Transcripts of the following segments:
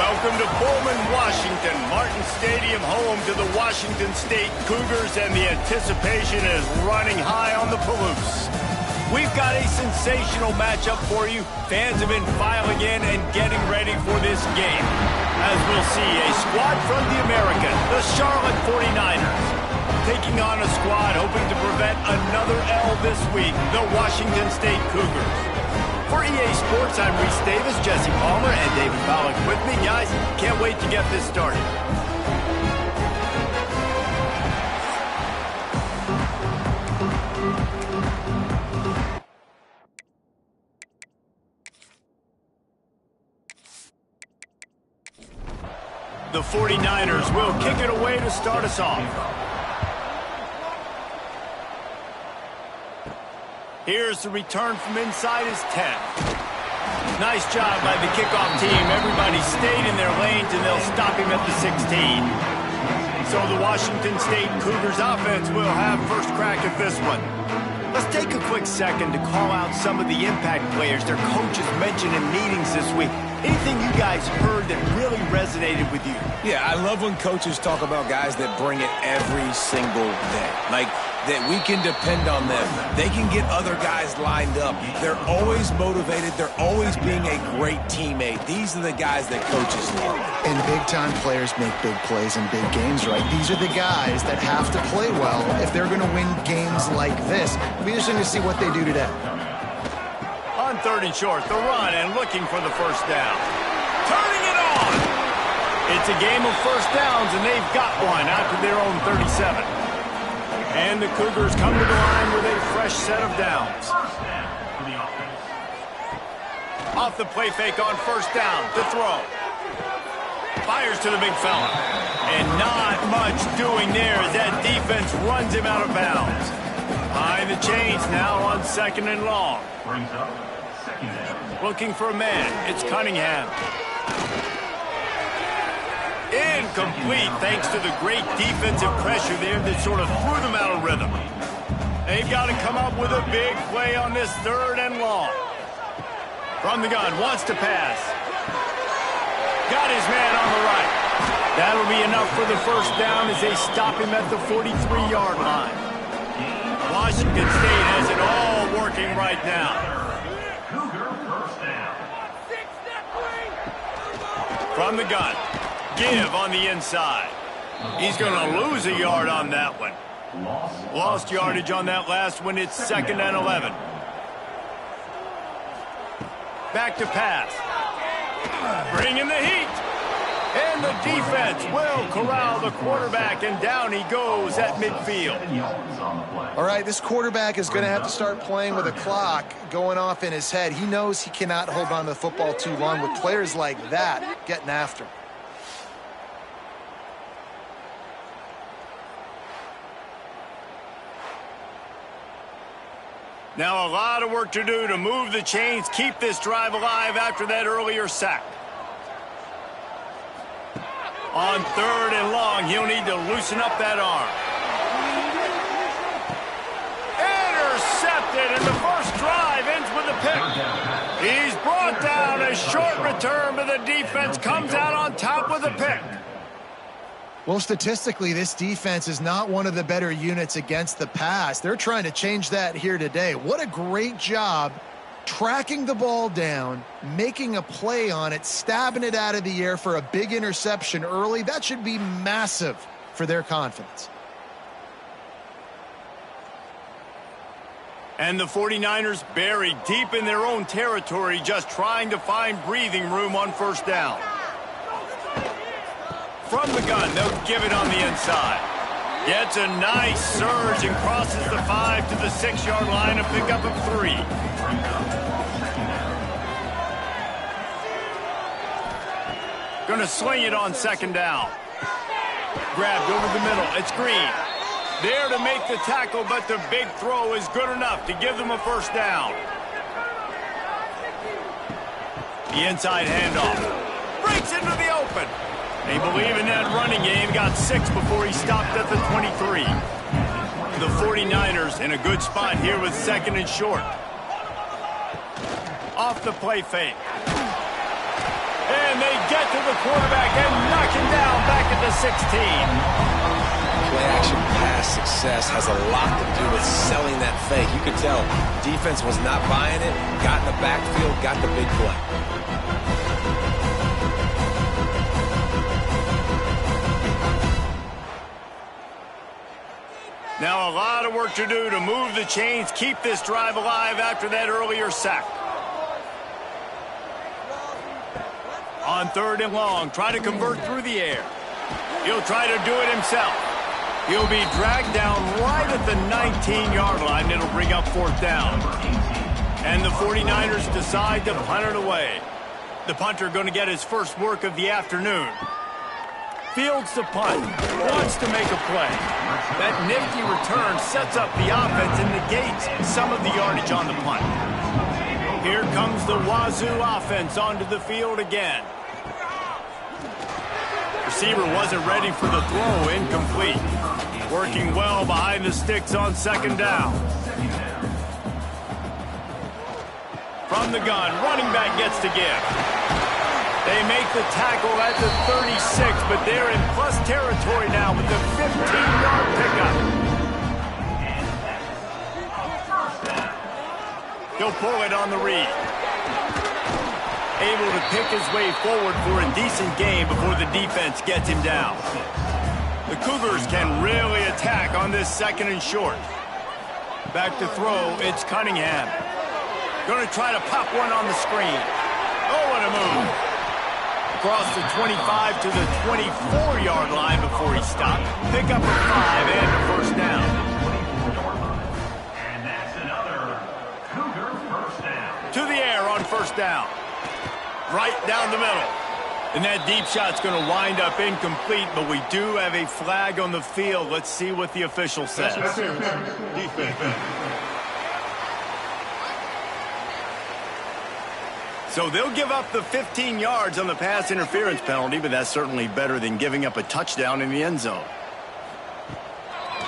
Welcome to Pullman, Washington. Martin Stadium, home to the Washington State Cougars, and the anticipation is running high on the Palouse. We've got a sensational matchup for you. Fans have been filing in and getting ready for this game. As we'll see, a squad from the American, the Charlotte 49ers, taking on a squad hoping to prevent another L this week, the Washington State Cougars. For EA Sports, I'm Reese Davis, Jesse Palmer, and David Pollack with me. Guys, can't wait to get this started. The 49ers will kick it away to start us off. Here's the return from inside his 10. Nice job by the kickoff team. Everybody stayed in their lanes, and they'll stop him at the 16. So the Washington State Cougars offense will have first crack at this one. Let's take a quick second to call out some of the impact players their coaches mentioned in meetings this week. Anything you guys heard that really resonated with you? Yeah, I love when coaches talk about guys that bring it every single day. Like, that we can depend on them. They can get other guys lined up. They're always motivated. They're always being a great teammate. These are the guys that coaches love. And big-time players make big plays in big games, right? These are the guys that have to play well if they're going to win games like this. It'll be interesting to see what they do today. On 3rd and short, the run and looking for the first down. Turning it on! It's a game of first downs, and they've got one out to their own 37. And the Cougars come to the line with a fresh set of downs. Off the play fake on first down to throw. Fires to the big fella. And not much doing there as that defense runs him out of bounds. Behind the chains now on 2nd and long. Looking for a man. It's Cunningham. Incomplete thanks to the great defensive pressure there that sort of threw them out of rhythm. They've got to come up with a big play on this 3rd and long. From the gun, wants to pass. Got his man on the right. That'll be enough for the first down as they stop him at the 43-yard line. Washington State has it all working right now. From the gun. Give on the inside. He's going to lose a yard on that one. Lost yardage on that last one. It's 2nd and 11. Back to pass. Bringing the heat. And the defense will corral the quarterback, and down he goes at midfield. All right, this quarterback is going to have to start playing with a clock going off in his head. He knows he cannot hold on to the football too long with players like that getting after him. Now a lot of work to do to move the chains, keep this drive alive after that earlier sack. On 3rd and long, he'll need to loosen up that arm. Intercepted, and the first drive ends with a pick. He's brought down. A short return, but the defense comes out on top with a pick. Well, statistically, this defense is not one of the better units against the pass. They're trying to change that here today. What a great job tracking the ball down, making a play on it, stabbing it out of the air for a big interception early. That should be massive for their confidence. And the 49ers buried deep in their own territory, just trying to find breathing room on first down. From the gun, they'll give it on the inside. Gets a nice surge and crosses the 5 to the 6-yard line, a pickup of 3. Gonna sling it on 2nd down. Grabbed over the middle. It's Green. There to make the tackle, but the big throw is good enough to give them a first down. The inside handoff. Breaks into the open. They believe in that running game. Got 6 before he stopped at the 23. The 49ers in a good spot here with 2nd and short. Off the play fake. And they get to the quarterback and knock him down back at the 16. Play-action pass success has a lot to do with selling that fake. You could tell defense was not buying it, got in the backfield, got the big play. Now a lot of work to do to move the chains, keep this drive alive after that earlier sack. On 3rd and long, try to convert through the air. He'll try to do it himself. He'll be dragged down right at the 19-yard line. It'll bring up 4th down. And the 49ers decide to punt it away. The punter going to get his first work of the afternoon. Fields the punt. Wants to make a play. That nifty return sets up the offense and negates some of the yardage on the punt. Here comes the Wazoo offense onto the field again. Receiver wasn't ready for the throw, incomplete. Working well behind the sticks on 2nd down. From the gun, running back gets to give. They make the tackle at the 36, but they're in plus territory now with the 15-yard pickup. He'll pull it on the read. Able to pick his way forward for a decent gain before the defense gets him down. The Cougars can really attack on this 2nd and short. Back to throw, it's Cunningham. Going to try to pop one on the screen. Oh, what a move. Across the 25 to the 24-yard line before he stopped. Pick up a 5 and a 1st down. And that's another Cougar 1st down. To the air on 1st down. Right down the middle. And that deep shot's going to wind up incomplete, but we do have a flag on the field. Let's see what the official says. Defense. So they'll give up the 15 yards on the pass interference penalty, but that's certainly better than giving up a touchdown in the end zone.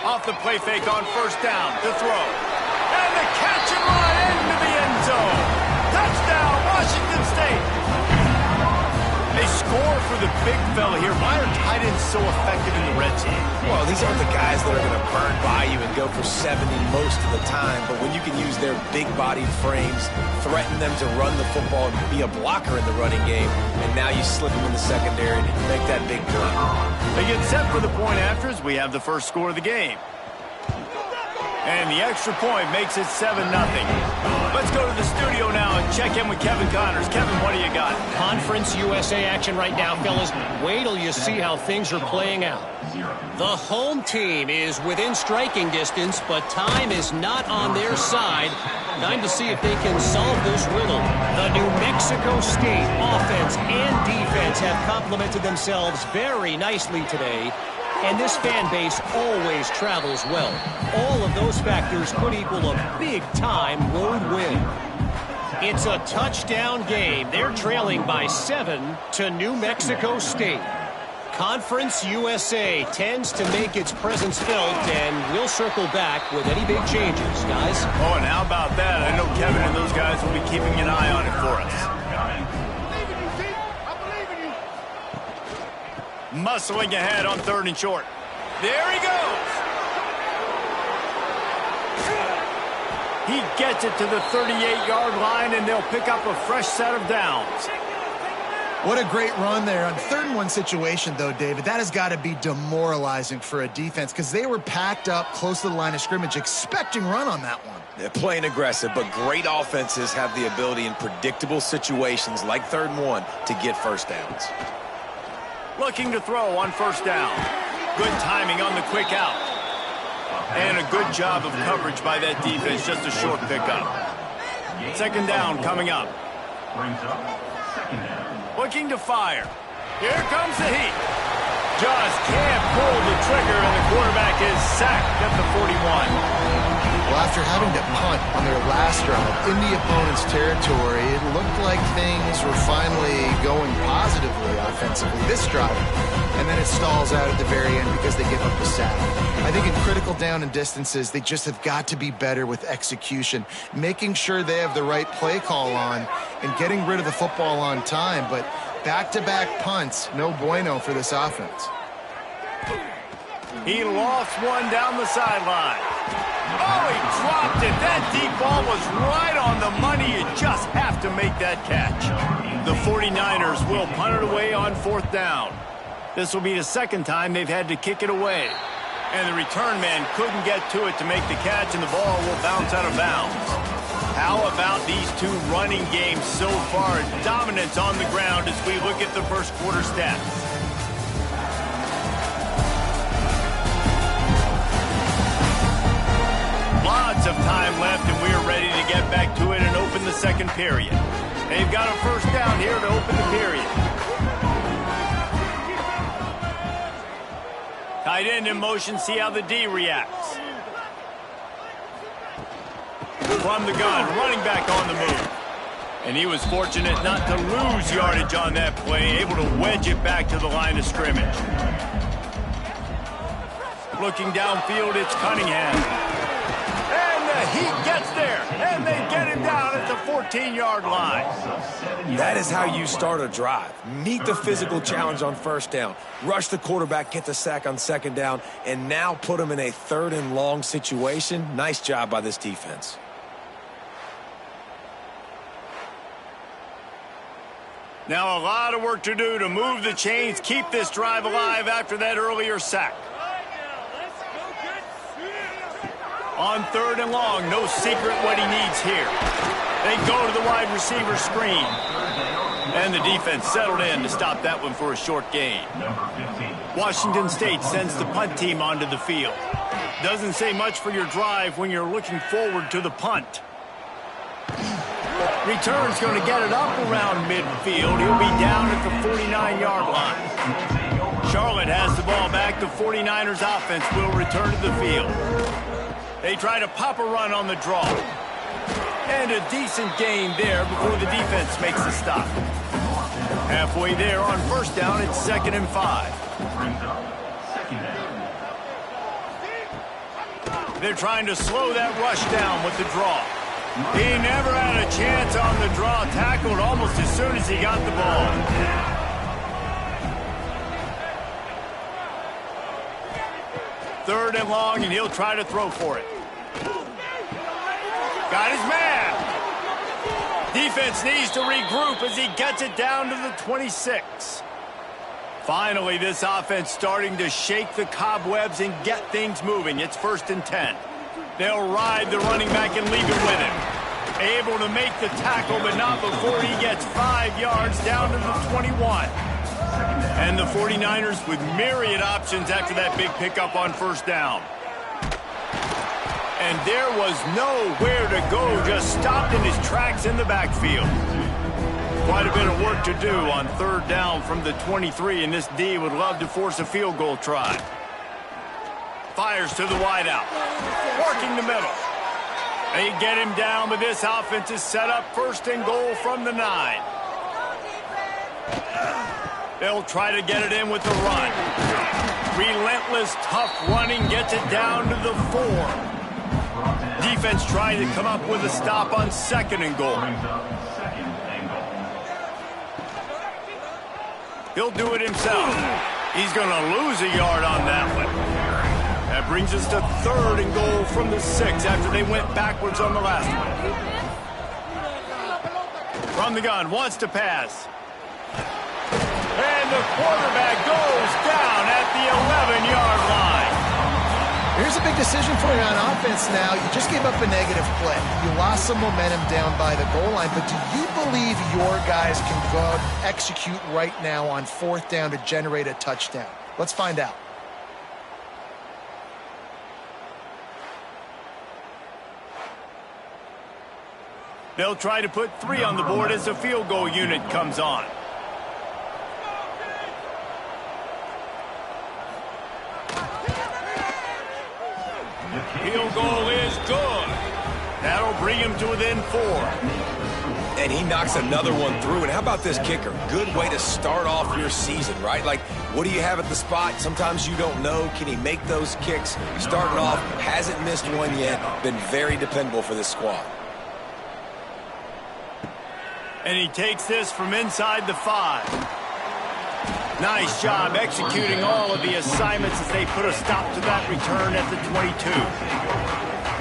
Off the play fake on 1st down to throw. And the catch and run into the end zone. Touchdown, Washington State. They score for the big fella here. Why are tight ends so effective in the red zone? Well, these aren't the guys that are going to burn by you and go for 70 most of the time, but when you can use their big-bodied frames, threaten them to run the football and be a blocker in the running game, and now you slip them in the secondary and make that big play. They get set for the point after as we have the first score of the game. And the extra point makes it 7-0. Let's go to the studio now and check in with Kevin Connors. Kevin, what do you got? Conference USA action right now, fellas. Wait till you see how things are playing out. The home team is within striking distance, but time is not on their side. Time to see if they can solve this riddle. The New Mexico State offense and defense have complemented themselves very nicely today. And this fan base always travels well. All of those factors could equal a big-time road win. It's a touchdown game. They're trailing by 7 to New Mexico State. Conference USA tends to make its presence felt, and we'll circle back with any big changes, guys. Oh, and how about that? I know Kevin and those guys will be keeping an eye on it for us. Muscling ahead on 3rd and short. There he goes. He gets it to the 38-yard line, and they'll pick up a fresh set of downs. What a great run there. On 3rd and 1 situation, though, David, that has got to be demoralizing for a defense because they were packed up close to the line of scrimmage, expecting run on that one. They're playing aggressive, but great offenses have the ability in predictable situations like 3rd and 1 to get first downs. Looking to throw on 1st down. Good timing on the quick out. And a good job of coverage by that defense, just a short pickup. 2nd down coming up. Looking to fire. Here comes the heat. Just can't pull the trigger, and the quarterback is sacked at the 41. Well, after having to punt on their last drive in the opponent's territory, it looked like things were finally going positively offensively this drive. And then it stalls out at the very end because they give up the sack. I think in critical down and distances, they just have got to be better with execution, making sure they have the right play call on and getting rid of the football on time. But Back-to-back punts, no bueno for this offense. He lost one down the sideline. Oh, he dropped it. That deep ball was right on the money. You just have to make that catch. The 49ers will punt it away on 4th down. This will be the second time they've had to kick it away. And the return man couldn't get to it to make the catch, and the ball will bounce out of bounds. How about these two running games so far? Dominance on the ground as we look at the first quarter stats. Lots of time left, and we are ready to get back to it and open the second period. They've got a first down here to open the period. Tight end in motion, see how the D reacts. From the gun, running back on the move. And he was fortunate not to lose yardage on that play, able to wedge it back to the line of scrimmage. Looking downfield, it's Cunningham. And the heat gets there, and they get him down at the 14-yard line. That is how you start a drive. Meet the physical challenge on first down. Rush the quarterback, get the sack on second down, and now put him in a 3rd and long situation. Nice job by this defense. Now a lot of work to do to move the chains, keep this drive alive after that earlier sack. On 3rd and long, no secret what he needs here. They go to the wide receiver screen. And the defense settled in to stop that one for a short gain. Washington State sends the punt team onto the field. Doesn't say much for your drive when you're looking forward to the punt. Return's going to get it up around midfield. He'll be down at the 49-yard line. Charlotte has the ball back. The 49ers offense will return to the field. They try to pop a run on the draw. And a decent gain there before the defense makes the stop. Halfway there on first down, it's 2nd and 5. They're trying to slow that rush down with the draw. He never had a chance on the draw. Tackled almost as soon as he got the ball. Third and long, and he'll try to throw for it. Got his man. Defense needs to regroup as he gets it down to the 26. Finally, this offense starting to shake the cobwebs and get things moving. It's 1st and 10. They'll ride the running back and leave it with him. Able to make the tackle, but not before he gets 5 yards down to the 21. And the 49ers with myriad options after that big pickup on first down. And there was nowhere to go, just stopped in his tracks in the backfield. Quite a bit of work to do on 3rd down from the 23, and this D would love to force a field goal try. Fires to the wideout, working the middle. They get him down, but this offense is set up 1st and goal from the 9. They'll try to get it in with the run. Relentless, tough running gets it down to the 4. Defense trying to come up with a stop on 2nd and goal. He'll do it himself. He's going to lose a yard on that one. That brings us to 3rd and goal from the 6 after they went backwards on the last one. From the gun, wants to pass. And the quarterback goes down at the 11-yard line. Here's a big decision for you on offense now. You just gave up a negative play. You lost some momentum down by the goal line, but do you believe your guys can go out and execute right now on 4th down to generate a touchdown? Let's find out. They'll try to put 3 on the board as the field goal unit comes on. Field goal is good. That'll bring him to within 4. And he knocks another one through. And how about this kicker? Good way to start off your season, right? Like, what do you have at the spot? Sometimes you don't know. Can he make those kicks? Starting off, hasn't missed one yet. Been very dependable for this squad. And he takes this from inside the 5. Nice job executing all of the assignments as they put a stop to that return at the 22.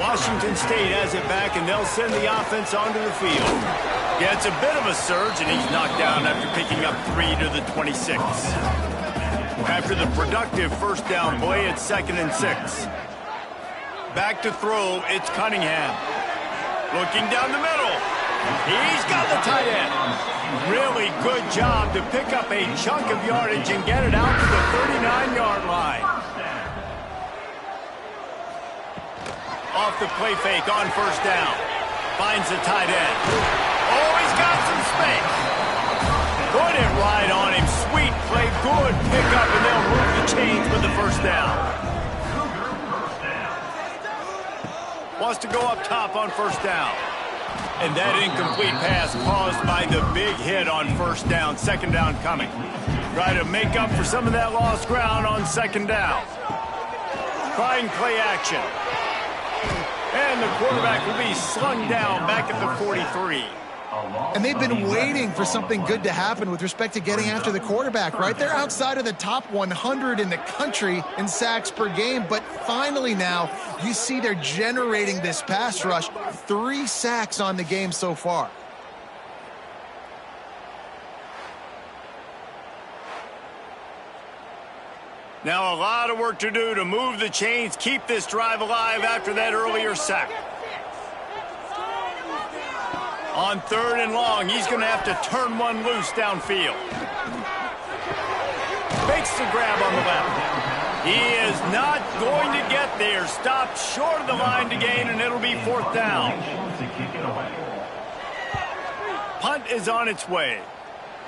Washington State has it back, and they'll send the offense onto the field. Yeah, it's a bit of a surge, and he's knocked down after picking up 3 to the 26. After the productive first down play, it's 2nd and 6. Back to throw, it's Cunningham. Looking down the middle. He's got the tight end. Really good job to pick up a chunk of yardage and get it out to the 39-yard line. Off the play fake on first down. Finds the tight end. Oh, he's got some space. Put it right on him. Sweet play. Good pickup, and they'll move the chains with the first down. Wants to go up top on first down. And that incomplete pass caused by the big hit on first down. 2nd down coming. Try to make up for some of that lost ground on 2nd down. Trying play action. And the quarterback will be slung down back at the 43. And they've been waiting for something good to happen with respect to getting after the quarterback, right? They're outside of the top 100 in the country in sacks per game, but finally now you see they're generating this pass rush. 3 sacks on the game so far. Now a lot of work to do to move the chains, keep this drive alive after that earlier sack. On 3rd and long, he's going to have to turn one loose downfield. Makes the grab on the left. He is not going to get there. Stopped short of the line to gain, and it'll be 4th down. Punt is on its way.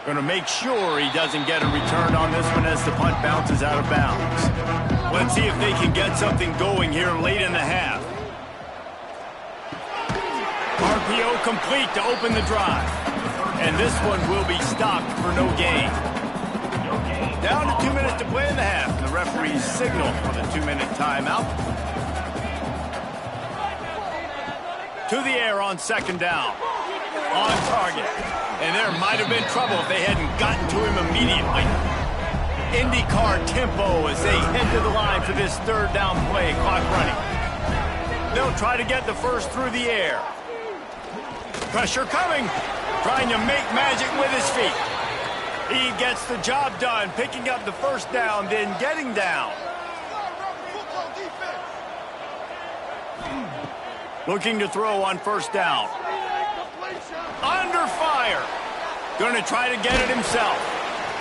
Going to make sure he doesn't get a return on this one as the punt bounces out of bounds. Let's see if they can get something going here late in the half. RPO complete to open the drive. And this one will be stopped for no gain. Down to 2 minutes to play in the half. The referee's signal for the 2-minute timeout. To the air on 2nd down. On target. And there might have been trouble if they hadn't gotten to him immediately. IndyCar tempo as they head to the line for this 3rd down play. Clock running. They'll try to get the first through the air. Pressure coming. Trying to make magic with his feet. He gets the job done, picking up the first down, then getting down. Looking to throw on first down. Under fire. Going to try to get it himself.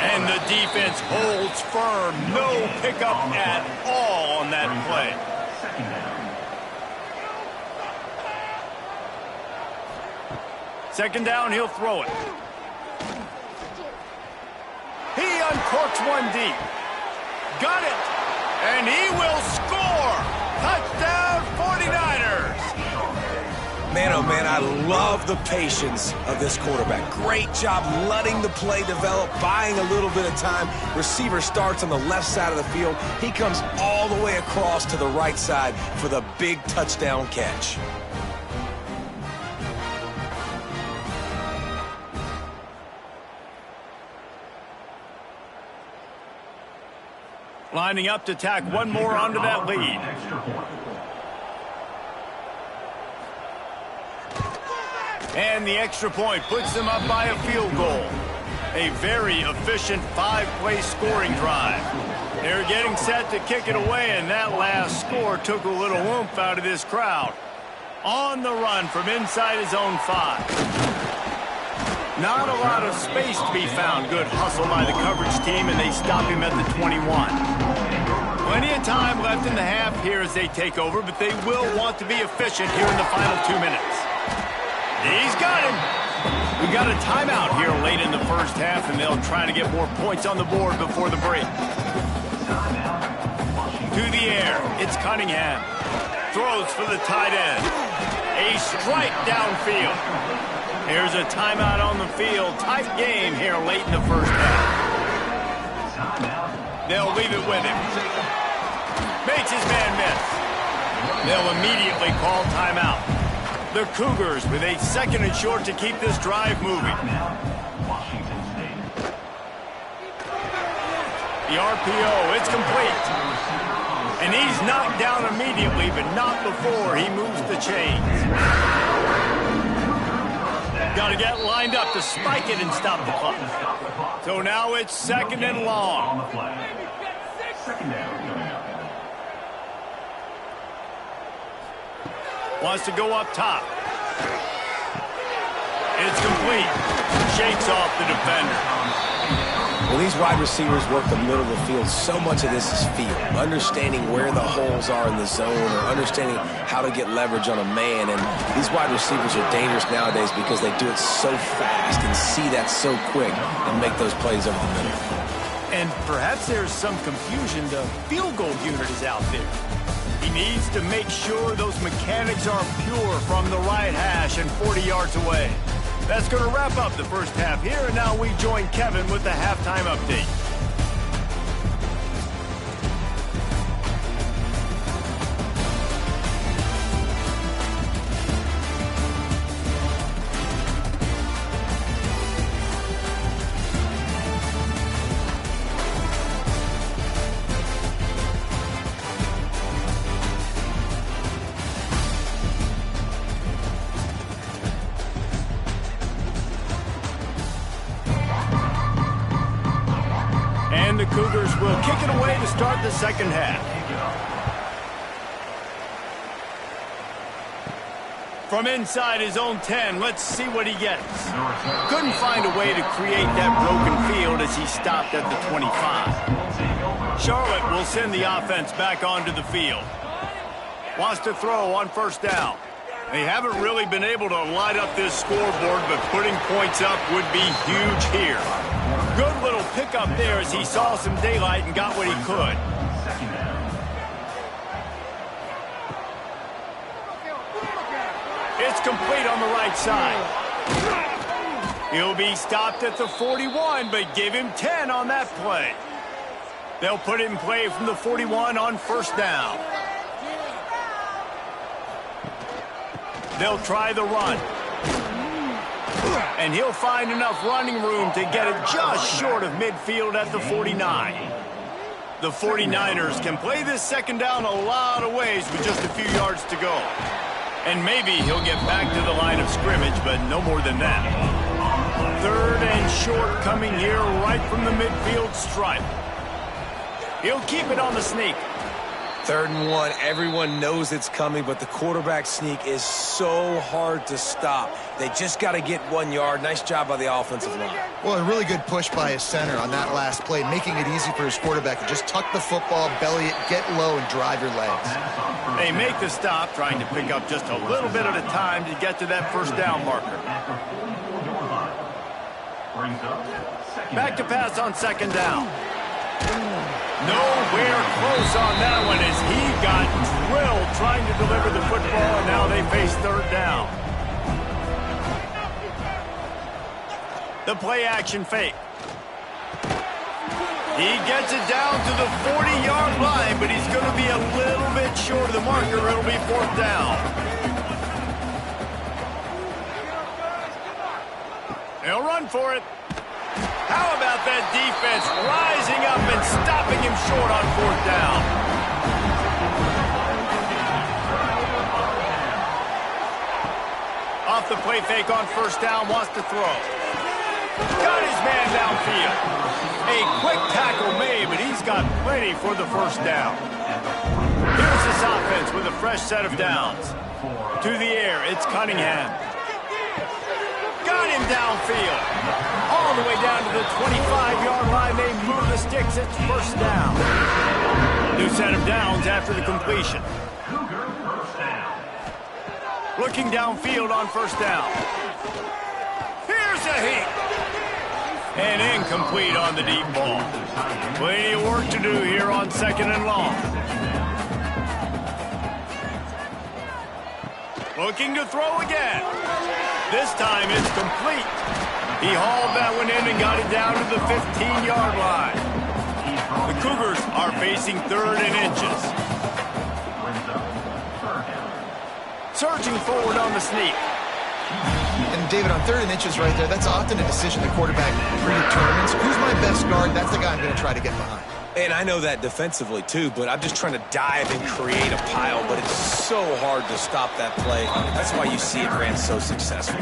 And the defense holds firm. No pickup at all on that play. Second down, he'll throw it. He uncorks one deep. Got it. And he will score. Touchdown, 49ers. Man, oh man, I love the patience of this quarterback. Great job letting the play develop, buying a little bit of time. Receiver starts on the left side of the field. He comes all the way across to the right side for the big touchdown catch. Lining up to tack one more onto that lead. And the extra point puts them up by a field goal. A very efficient 5-play scoring drive. They're getting set to kick it away, and that last score took a little oomph out of this crowd. On the run from inside his own 5. Not a lot of space to be found. Good hustle by the coverage team, and they stop him at the 21. Plenty of time left in the half here as they take over, but they will want to be efficient here in the final 2 minutes. He's got him. We got a timeout here late in the first half, and they'll try to get more points on the board before the break. To the air, it's Cunningham. Throws for the tight end. A strike downfield. Here's a timeout on the field. Tight game here late in the first half. They'll leave it with him. Makes his man miss. They'll immediately call timeout. The Cougars with a 2nd and short to keep this drive moving. Washington State. The RPO, it's complete. And he's knocked down immediately, but not before he moves the chains. Got to get lined up to spike it and stop the clock. So now it's 2nd and long. On the play. 2nd down coming up. Wants to go up top. It's complete. Shakes off the defender. When these wide receivers work the middle of the field, so much of this is feel. Understanding where the holes are in the zone or understanding how to get leverage on a man. And these wide receivers are dangerous nowadays because they do it so fast and see that so quick and make those plays over the middle. And perhaps there's some confusion. The field goal unit is out there. He needs to make sure those mechanics are pure from the right hash and 40 yards away. That's going to wrap up the first half here, and now we join Kevin with the halftime update. And the Cougars will kick it away to start the second half. From inside his own 10, let's see what he gets. Couldn't find a way to create that broken field as he stopped at the 25. Charlotte will send the offense back onto the field. Wants to throw on 1st down. They haven't really been able to light up this scoreboard, but putting points up would be huge here. Good little pickup there as he saw some daylight and got what he could. It's complete on the right side. He'll be stopped at the 41, but give him 10 on that play. They'll put it in play from the 41 on 1st down. They'll try the run. And he'll find enough running room to get it just short of midfield at the 49. The 49ers can play this 2nd down a lot of ways with just a few yards to go. And maybe he'll get back to the line of scrimmage, but no more than that. 3rd and short coming here right from the midfield stripe. He'll keep it on the sneak. 3rd and 1, everyone knows it's coming, but the quarterback sneak is so hard to stop. They just got to get 1 yard. Nice job by the offensive line. Well, a really good push by his center on that last play, making it easy for his quarterback to just tuck the football, belly it, get low, and drive your legs. They make the stop, trying to pick up just a little bit at a time to get to that 1st down marker. Back to pass on 2nd down. Nowhere close on that one as he got drilled trying to deliver the football, and now they face 3rd down. The play action fake. He gets it down to the 40-yard line, but he's going to be a little bit short of the marker. It'll be 4th down. They'll run for it. How about that defense rising up and stopping him short on 4th down? Off the play fake on 1st down, wants to throw. Got his man downfield. A quick tackle made, but he's got plenty for the 1st down. Here's this offense with a fresh set of downs. To the air, it's Cunningham. Got him downfield. All the way down to the 25-yard line. They move the sticks. It's 1st down. New set of downs after the completion. Looking downfield on 1st down. Here's a hit. And incomplete on the deep ball. Plenty of work to do here on 2nd and long. Looking to throw again. This time it's complete. He hauled that one in and got it down to the 15-yard line. The Cougars are facing 3rd and inches. surging forward on the sneak. And David, on 3rd and inches right there, that's often a decision the quarterback predetermines. Who's my best guard? That's the guy I'm going to try to get behind. And I know that defensively, too, but I'm just trying to dive and create a pile, but it's so hard to stop that play. That's why you see it ran so successful.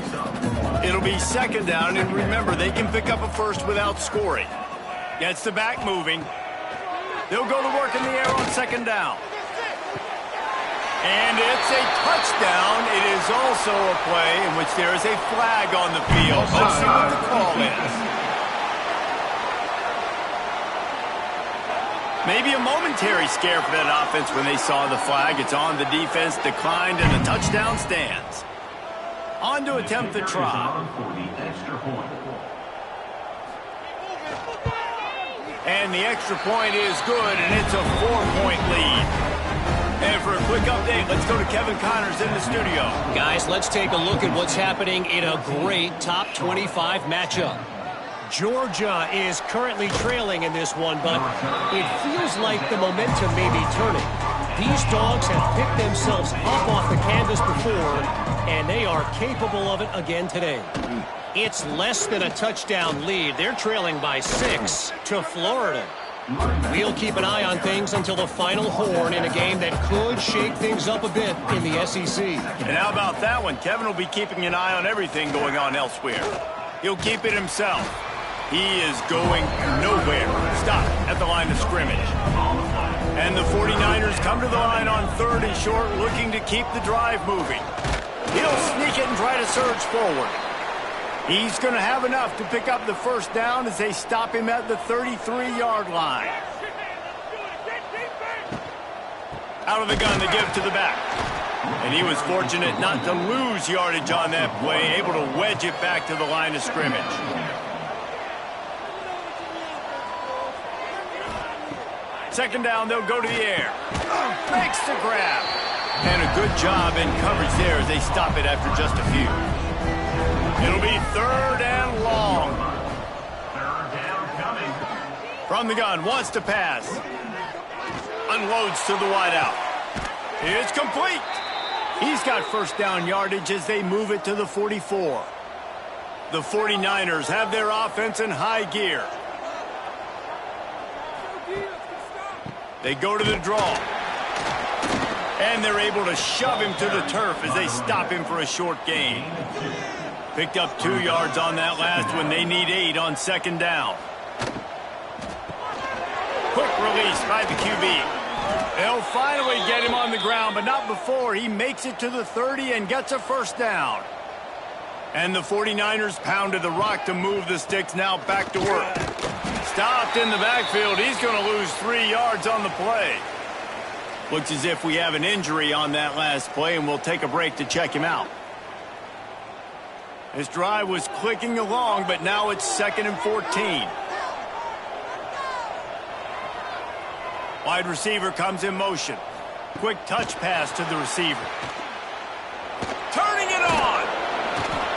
It'll be 2nd down, and remember, they can pick up a first without scoring. Gets the back moving. They'll go to work in the air on 2nd down. And it's a touchdown. It is also a play in which there is a flag on the field. Let's see what the call is. Maybe a momentary scare for that offense when they saw the flag. It's on, the defense declined, and the touchdown stands. On to attempt the try. And the extra point is good, and it's a 4-point lead. And for a quick update, let's go to Kevin Connors in the studio. Guys, let's take a look at what's happening in a great top 25 matchup. Georgia is currently trailing in this one, but it feels like the momentum may be turning. These dogs have picked themselves up off the canvas before, and they are capable of it again today. It's less than a touchdown lead. They're trailing by 6 to Florida. We'll keep an eye on things until the final horn in a game that could shake things up a bit in the SEC. And how about that one? Kevin will be keeping an eye on everything going on elsewhere. He'll keep it himself. He is going nowhere. Stop at the line of scrimmage. And the 49ers come to the line on 3rd and short, looking to keep the drive moving. He'll sneak it and try to surge forward. He's going to have enough to pick up the 1st down as they stop him at the 33-yard line. Out of the gun, they give to the back. And he was fortunate not to lose yardage on that play, able to wedge it back to the line of scrimmage. Second down, they'll go to the air. Makes the grab. And a good job in coverage there as they stop it after just a few. It'll be 3rd and long. 3rd down coming. From the gun, wants to pass. Unloads to the wideout. It's complete. He's got 1st down yardage as they move it to the 44. The 49ers have their offense in high gear. They go to the draw. And they're able to shove him to the turf as they stop him for a short gain. Picked up 2 yards on that last one. They need 8 on 2nd down. Quick release by the QB. They'll finally get him on the ground, but not before he makes it to the 30 and gets a 1st down. And the 49ers pounded the rock to move the sticks, now back to work. Stopped in the backfield. He's going to lose 3 yards on the play. Looks as if we have an injury on that last play, and we'll take a break to check him out. This drive was clicking along, but now it's 2nd and 14. Wide receiver comes in motion. Quick touch pass to the receiver. Turning it on.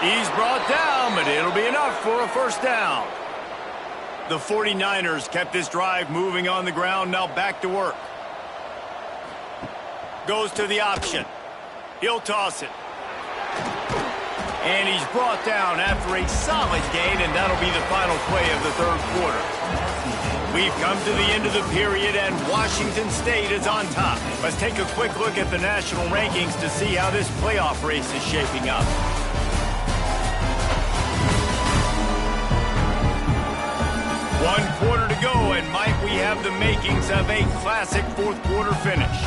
He's brought down, but it'll be enough for a 1st down. The 49ers kept this drive moving on the ground, now back to work. Goes to the option. He'll toss it. And he's brought down after a solid gain, and that'll be the final play of the 3rd quarter. We've come to the end of the period, and Washington State is on top. Let's take a quick look at the national rankings to see how this playoff race is shaping up. One quarter to go, and might we have the makings of a classic 4th quarter finish.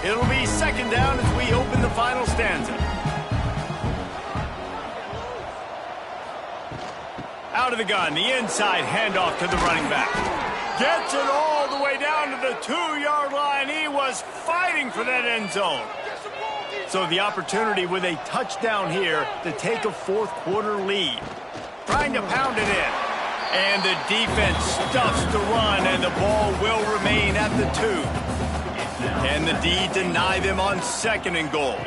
It'll be 2nd down as we open the final stanza. Out of the gun, the inside handoff to the running back. Gets it all the way down to the 2-yard line. He was fighting for that end zone. So the opportunity with a touchdown here to take a 4th quarter lead. Trying to pound it in. And the defense stuffs the run, and the ball will remain at the 2. Can the D deny them on 2nd and goal?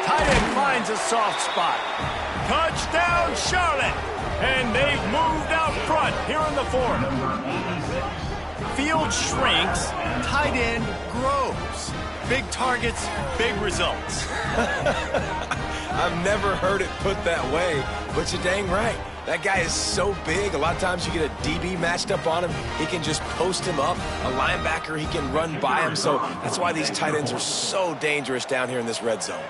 Tight end finds a soft spot. Touchdown, Charlotte! And they've moved out front here in the 4th. field shrinks, tight end grows. Big targets, big results. I've never heard it put that way, but you're dang right. That guy is so big, a lot of times you get a DB matched up on him. He can just post him up. A linebacker, he can run by him. So that's why these tight ends are so dangerous down here in this red zone.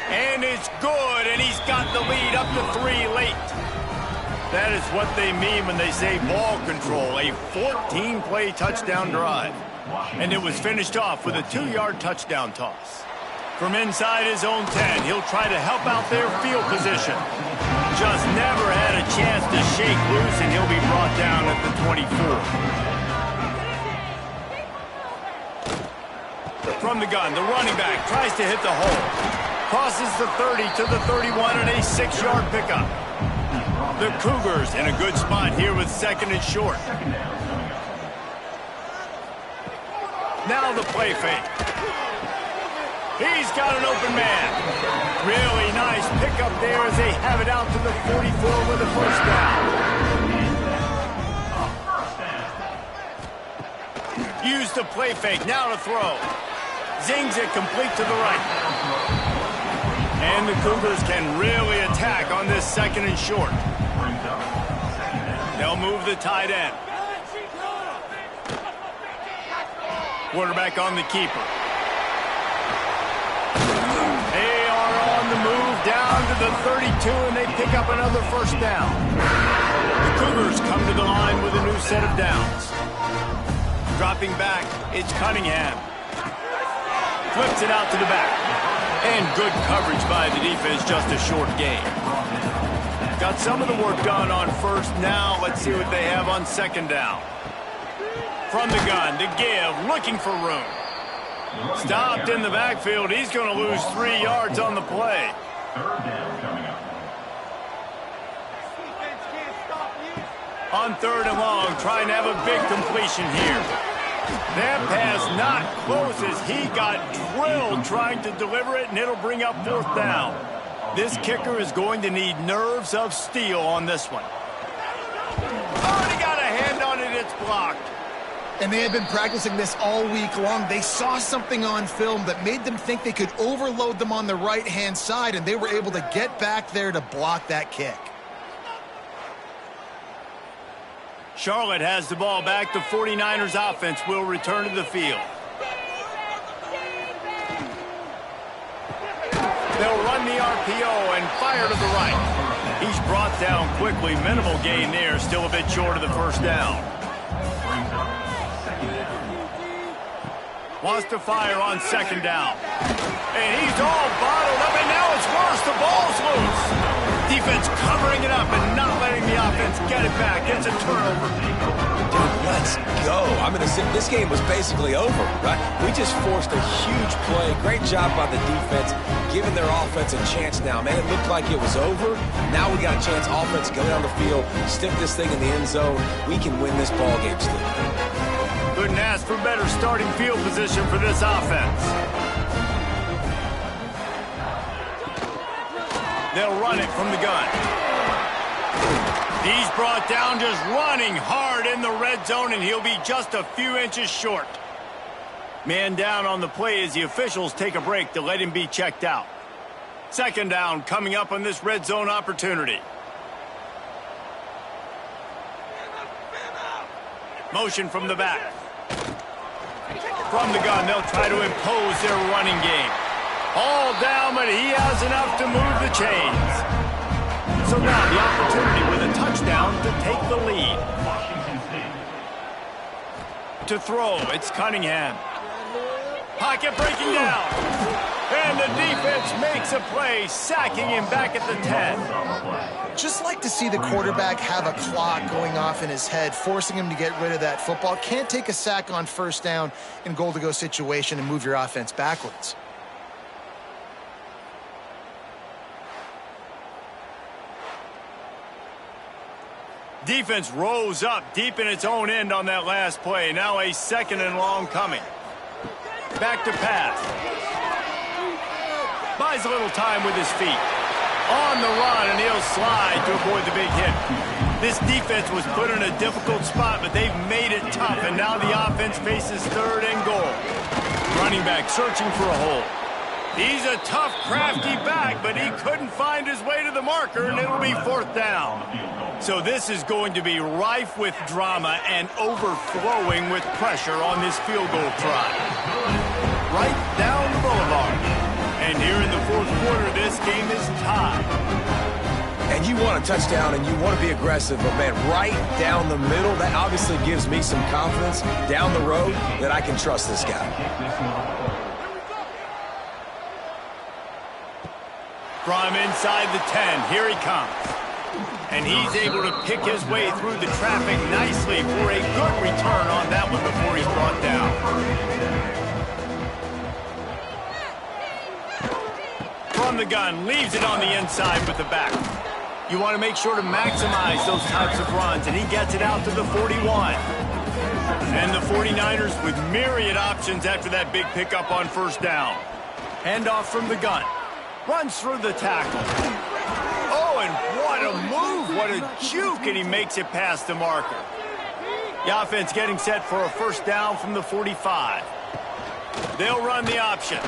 And it's good, and he's got the lead up to 3 late. That is what they mean when they say ball control, a 14-play touchdown drive. And it was finished off with a 2-yard touchdown toss. From inside his own 10, he'll try to help out their field position. Just never had a chance to shake loose, and he'll be brought down at the 24. From the gun, the running back tries to hit the hole. Crosses the 30 to the 31 and a 6-yard pickup. The Cougars in a good spot here with 2nd and short. Now the play fake. He's got an open man. Really nice pickup there as they have it out to the 44 with a first down. Use the play fake. Now to throw. Zings it complete to the right. And the Cougars can really attack on this 2nd and short. They'll move the tight end. Quarterback on the keeper. They are on the move down to the 32, and they pick up another first down. The Cougars come to the line with a new set of downs. Dropping back, it's Cunningham. Flips it out to the back. And good coverage by the defense, just a short gain. Got some of the work done on first. Now let's see what they have on 2nd down. From the gun, to give, looking for room. Stopped in the backfield. He's going to lose 3 yards on the play. 3rd down coming up. On 3rd and long, trying to have a big completion here. That pass not close as he got drilled trying to deliver it, and it'll bring up 4th down. This kicker is going to need nerves of steel on this one. Already got a hand on it, it's blocked. And they had been practicing this all week long. They saw something on film that made them think they could overload them on the right-hand side, and they were able to get back there to block that kick. Charlotte has the ball back. The 49ers offense will return to the field. They'll run the RPO and fire to the right. He's brought down quickly. Minimal gain there. Still a bit short of the first down. Wants to fire on 2nd down. And he's all bottled up, and now it's worse. The ball's loose. Defense covering it up and not letting the offense get it back. It's a turnover. Dude, let's go. I'm going to say this game was basically over, right? We just forced a huge play. Great job by the defense, giving their offense a chance now. Man, it looked like it was over. Now we got a chance, offense, to go down the field, stick this thing in the end zone. We can win this ball game still. Couldn't ask for better starting field position for this offense. They'll run it from the gun. He's brought down just running hard in the red zone, and he'll be just a few inches short. Man down on the play as the officials take a break to let him be checked out. 2nd down coming up on this red zone opportunity. Motion from the back. From the gun, they'll try to impose their running game. All down, but he has enough to move the chains. So now the opportunity with a touchdown to take the lead. To throw, it's Cunningham. Pocket breaking down. And the defense makes a play, sacking him back at the 10. Just like to see the quarterback have a clock going off in his head, forcing him to get rid of that football. Can't take a sack on 1st down in goal-to-go situation and move your offense backwards. Defense rose up deep in its own end on that last play. Now a 2nd and long coming. Back to pass. Buys a little time with his feet. On the run, and he'll slide to avoid the big hit. This defense was put in a difficult spot, but they've made it enough, and now the offense faces 3rd and goal. Running back searching for a hole. He's a tough, crafty back, but he couldn't find his way to the marker, and it'll be 4th down. So this is going to be rife with drama and overflowing with pressure on this field goal try. Right down the boulevard. And here in the 4th quarter, this game is tied. And you want a touchdown and you want to be aggressive, but man, right down the middle, that obviously gives me some confidence down the road that I can trust this guy. From inside the 10, here he comes. And he's able to pick his way through the traffic nicely for a good return on that one before he's brought down. From the gun, leaves it on the inside with the back. You want to make sure to maximize those types of runs, and he gets it out to the 41. And the 49ers with myriad options after that big pickup on 1st down. Handoff from the gun. Runs through the tackle. Oh, and what a move, what a juke, and he makes it past the marker. The offense getting set for a 1st down from the 45. They'll run the option.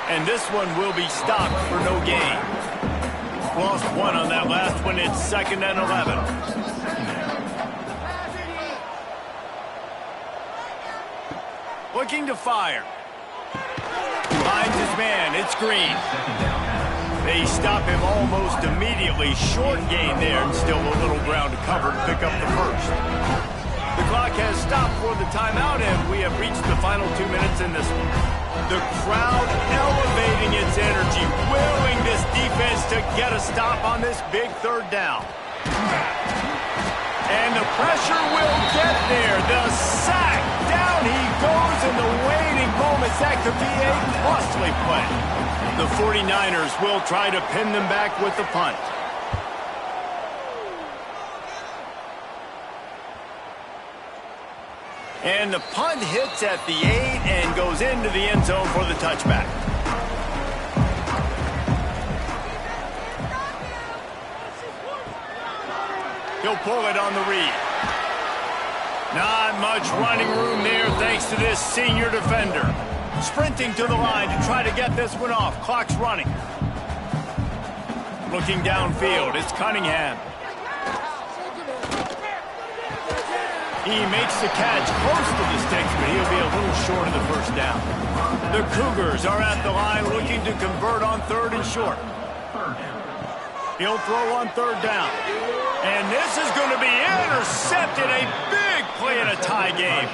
And this one will be stopped for no gain. Lost 1 on that last one. It's 2nd and 11. Looking to fire. Finds his man. It's Green. They stop him almost immediately. Short gain there, and still a little ground to cover to pick up the 1st. The clock has stopped for the timeout, and we have reached the final 2 minutes in this one. The crowd elevating its energy, willing this defense to get a stop on this big 3rd down. And the pressure will get there. The sack. Down he goes in the waiting moments. That could be a costly play. The 49ers will try to pin them back with the punt. And the punt hits at the 8 and goes into the end zone for the touchback. He'll pull it on the read. Not much running room there thanks to this senior defender. Sprinting to the line to try to get this one off. Clock's running. Looking downfield, it's Cunningham. He makes the catch close to the sticks, but he'll be a little short of the 1st down. The Cougars are at the line looking to convert on 3rd and short. He'll throw on 3rd down. And this is going to be intercepted. A big play in a tie game.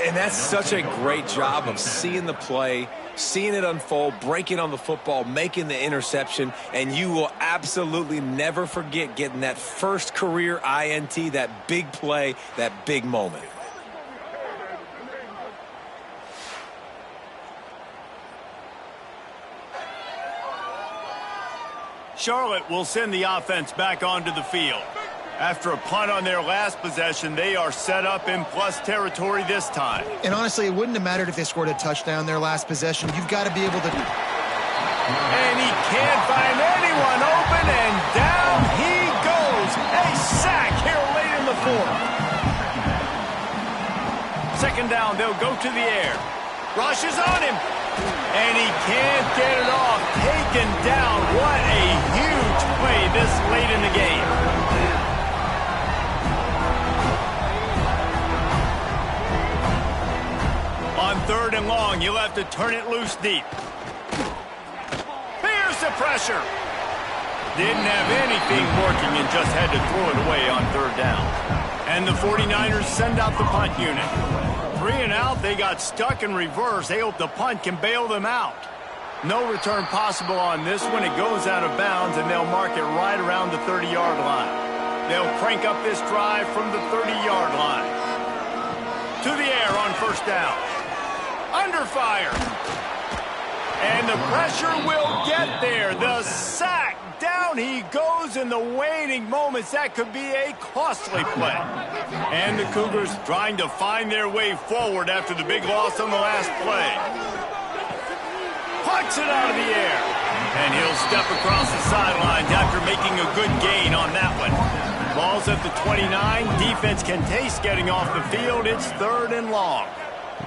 And that's such a great job of seeing the play, seeing it unfold, breaking on the football, making the interception, and you will absolutely never forget getting that first career INT, that big play, that big moment. Charlotte will send the offense back onto the field. After a punt on their last possession, they are set up in plus territory this time. And honestly, it wouldn't have mattered if they scored a touchdown their last possession. You've got to be able to... And he can't find anyone open, and down he goes. A sack here late in the 4th. 2nd down, they'll go to the air. Rushes on him. And he can't get it off. Taken down. What a huge play this late in the game. On 3rd and long, you'll have to turn it loose deep. Here's the pressure. Didn't have anything working and just had to throw it away on 3rd down. And the 49ers send out the punt unit. 3 and out, they got stuck in reverse. They hope the punt can bail them out. No return possible on this one. It goes out of bounds, and they'll mark it right around the 30-yard line. They'll crank up this drive from the 30-yard line. To the air on 1st down. Under fire. And the pressure will get there. The sack. Down he goes in the waiting moments. That could be a costly play. And the Cougars trying to find their way forward after the big loss on the last play. Pucks it out of the air. And he'll step across the sidelines after making a good gain on that one. Ball's at the 29. Defense can taste getting off the field. It's 3rd and long.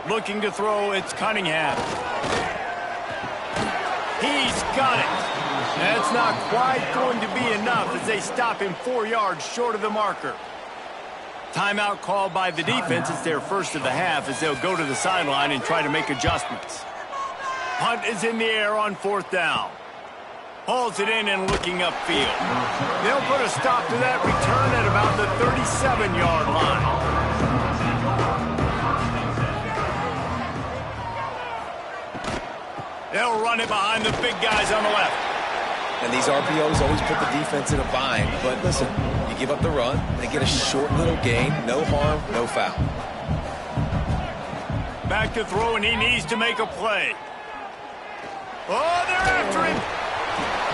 Looking to throw, it's Cunningham. He's got it. That's not quite going to be enough as they stop him 4 yards short of the marker. Timeout called by the defense. It's their first of the half as they'll go to the sideline and try to make adjustments. Punt is in the air on 4th down. Hauls it in and looking upfield. They'll put a stop to that return at about the 37-yard line. They'll run it behind the big guys on the left. And these RPOs always put the defense in a bind. But listen, you give up the run, they get a short little gain. No harm, no foul. Back to throw, and he needs to make a play. Oh, they're after him.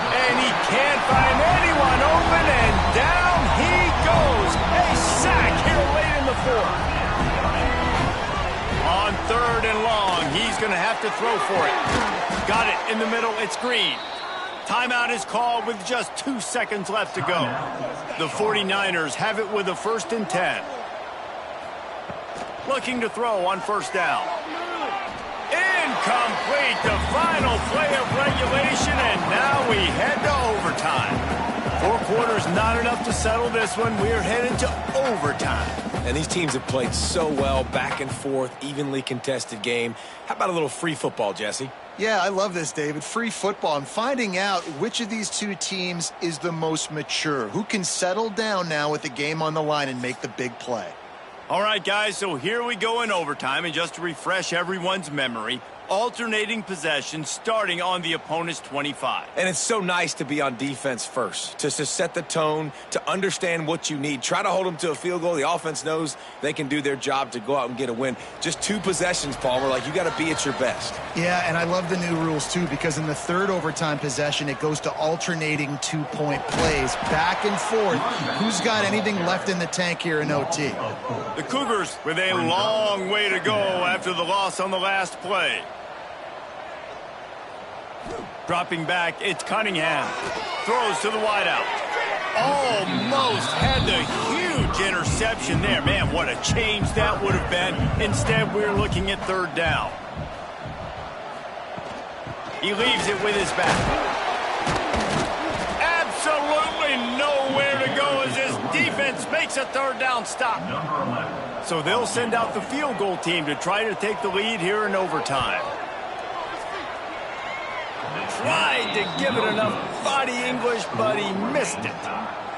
And he can't find anyone open, and down he goes. A sack here late in the 4th. On 3rd and long, he's going to have to throw for it. Got it in the middle. It's Green. Timeout is called with just 2 seconds left to go. The 49ers have it with a 1st and 10. Looking to throw on 1st down. Incomplete. The final play of regulation, and now we head to overtime. 4 quarters not enough to settle this one. We're headed to overtime. And these teams have played so well, back and forth, evenly contested game. How about a little free football, Jesse? Yeah, I love this, David. Free football. I'm finding out which of these two teams is the most mature. Who can settle down now with the game on the line and make the big play? All right, guys, so here we go in overtime. And just to refresh everyone's memory, alternating possession starting on the opponent's 25. And it's so nice to be on defense first, to set the tone, to understand what you need. Try to hold them to a field goal. The offense knows they can do their job to go out and get a win. Just 2 possessions, Palmer. Like, you got to be at your best. Yeah, and I love the new rules, too, because in the 3rd overtime possession, it goes to alternating 2-point plays, back and forth. Who's got anything left in the tank here in OT? The Cougars with a long way to go after the loss on the last play. Dropping back, it's Cunningham. Throws to the wideout. Almost had the huge interception there. Man, what a change that would have been. Instead, we're looking at 3rd down. He leaves it with his back. Absolutely nowhere to go as this defense makes a 3rd down stop. So they'll send out the field goal team to try to take the lead here in overtime. Tried to give it enough body English, but he missed it.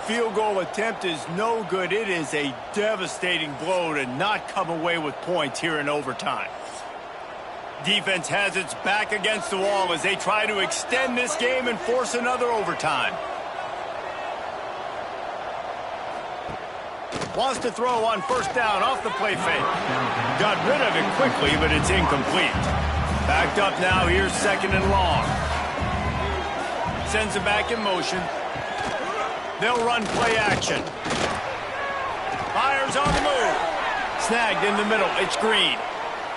Field goal attempt is no good. It is a devastating blow to not come away with points here in overtime. Defense has its back against the wall as they try to extend this game and force another overtime. Wants to throw on 1st down off the play fake. Got rid of it quickly, but it's incomplete. Backed up now, here's 2nd and long. Sends it back in motion. They'll run play action. Fires on the move. Snagged in the middle, it's Green.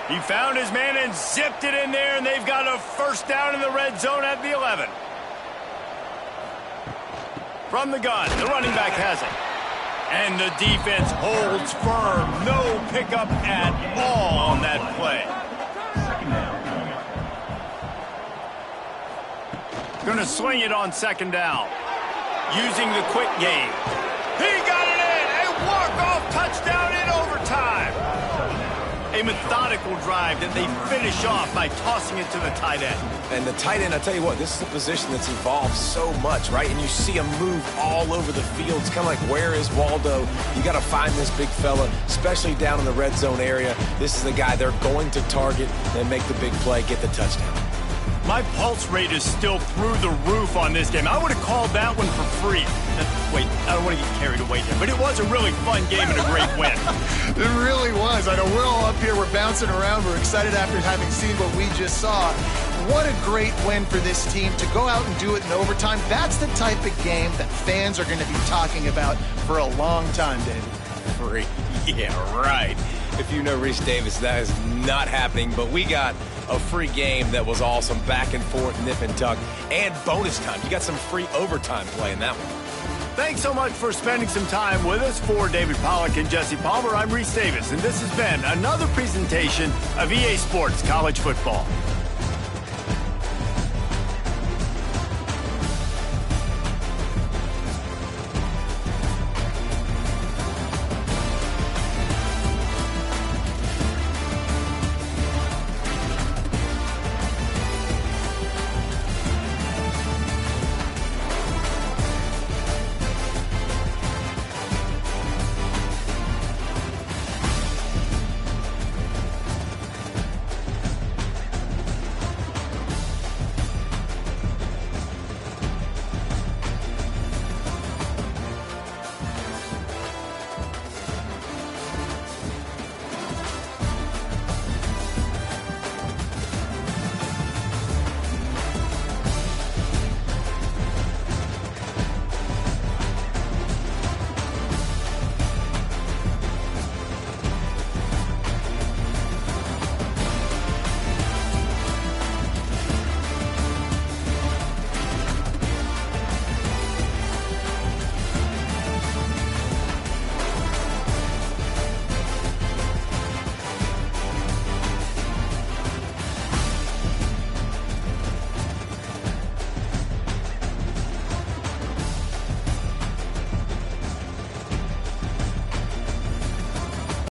He found his man and zipped it in there, and they've got a 1st down in the red zone at the 11. From the gun, the running back has it. And the defense holds firm. No pickup at all on that play. Going to swing it on 2nd down. Using the quick game. He got it in. A walk-off touchdown in overtime. A methodical drive that they finish off by tossing it to the tight end. And the tight end, I tell you what, this is a position that's evolved so much, right? And you see him move all over the field. It's kind of like, where is Waldo? You got to find this big fella, especially down in the red zone area. This is the guy they're going to target and make the big play, get the touchdown. My pulse rate is still through the roof on this game. I would have called that one for free. Wait, I don't want to get carried away here, but it was a really fun game and a great win. It really was. I know we're all up here, we're bouncing around, we're excited after having seen what we just saw. What a great win for this team to go out and do it in overtime. That's the type of game that fans are going to be talking about for a long time, David. Free. Yeah, right. If you know Rich Davis, that is not happening, but we got a free game that was awesome, back and forth, nip and tuck, and bonus time. You got some free overtime play in that one. Thanks so much for spending some time with us. For David Pollack and Jesse Palmer, I'm Reese Davis, and this has been another presentation of EA Sports College Football.